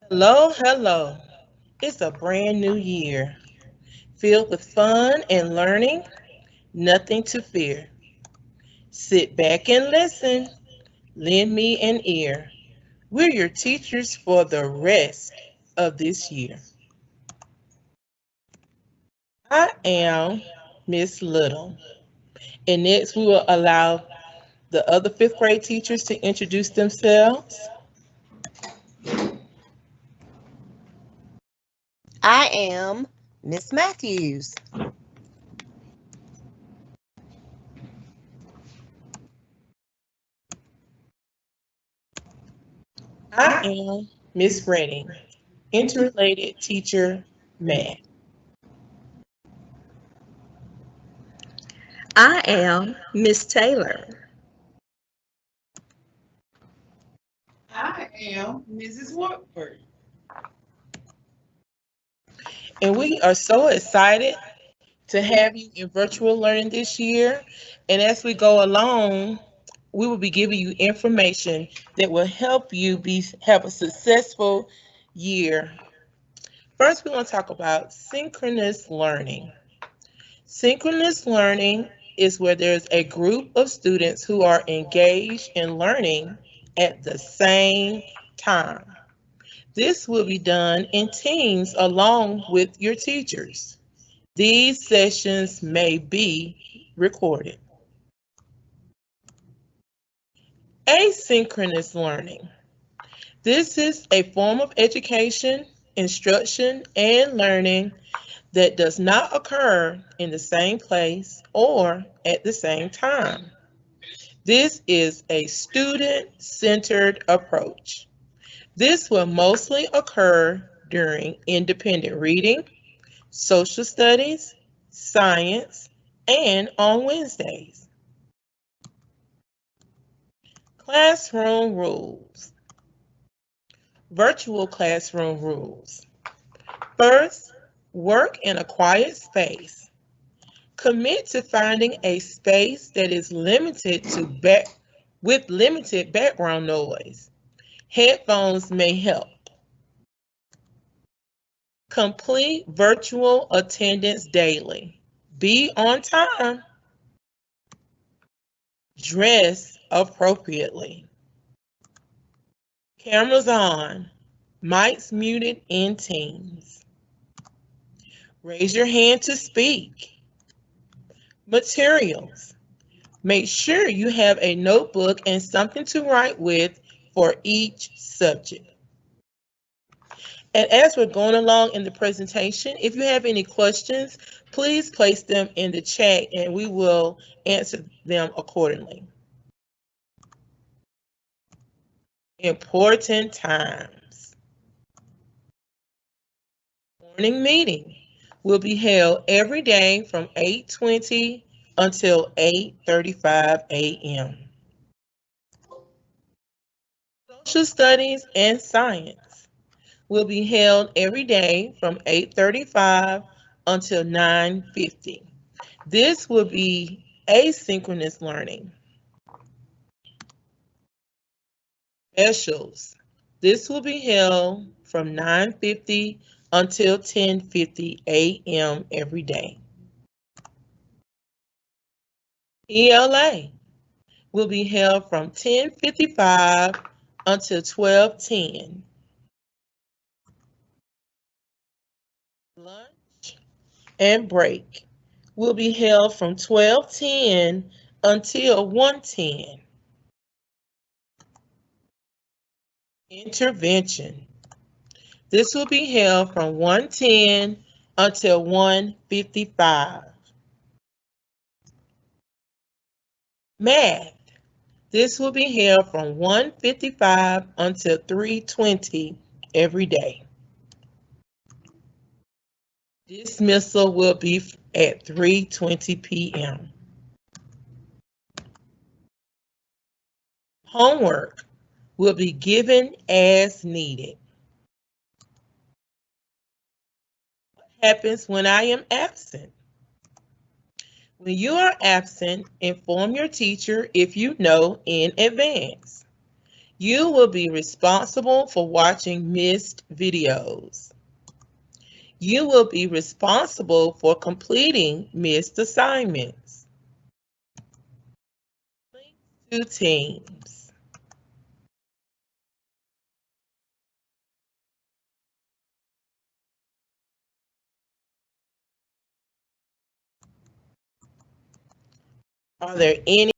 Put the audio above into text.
Hello, hello. It's a brand new year filled with fun and learning, nothing to fear. Sit back and listen. Lend me an ear. We're your teachers for the rest of this year. I am Miss Little, and next we will allow the other fifth grade teachers to introduce themselves. I am Miss Mathews. I am Miss Redding, interrelated teacher, math. I am Miss Taylor. I am Mrs. Woodford. And we are so excited to have you in virtual learning this year. And as we go along, we will be giving you information that will help you have a successful year. First, we're going to talk about synchronous learning. Synchronous learning is where there's a group of students who are engaged in learning at the same time. This will be done in teams along with your teachers. These sessions may be recorded. Asynchronous learning. This is a form of education, instruction, and learning that does not occur in the same place or at the same time. This is a student-centered approach. This will mostly occur during independent reading, social studies, science, and on Wednesdays. Classroom rules. Virtual classroom rules. First, work in a quiet space. Commit to finding a space that is with limited background noise. Headphones may help. Complete virtual attendance daily. Be on time. Dress appropriately. Cameras on. Mics muted in Teams. Raise your hand to speak. Materials. Make sure you have a notebook and something to write with for each subject. And as we're going along in the presentation, if you have any questions, please place them in the chat and we will answer them accordingly. Important times. Morning meeting will be held every day from 8:20 until 8:35 a.m. Social studies and science will be held every day from 8:35 until 9:50. This will be asynchronous learning. Specials. This will be held from 9:50 until 10:50 a.m. every day. ELA will be held from 10:55 until 12:10. Lunch and break will be held from 12:10 until 1:10. Intervention. This will be held from 1:10 until 1:55. Math. This will be held from 1:55 until 3:20 every day. Dismissal will be at 3:20 p.m. Homework will be given as needed. What happens when I am absent? When you are absent, inform your teacher if you know in advance. You will be responsible for watching missed videos. You will be responsible for completing missed assignments. Links to teams. Are there any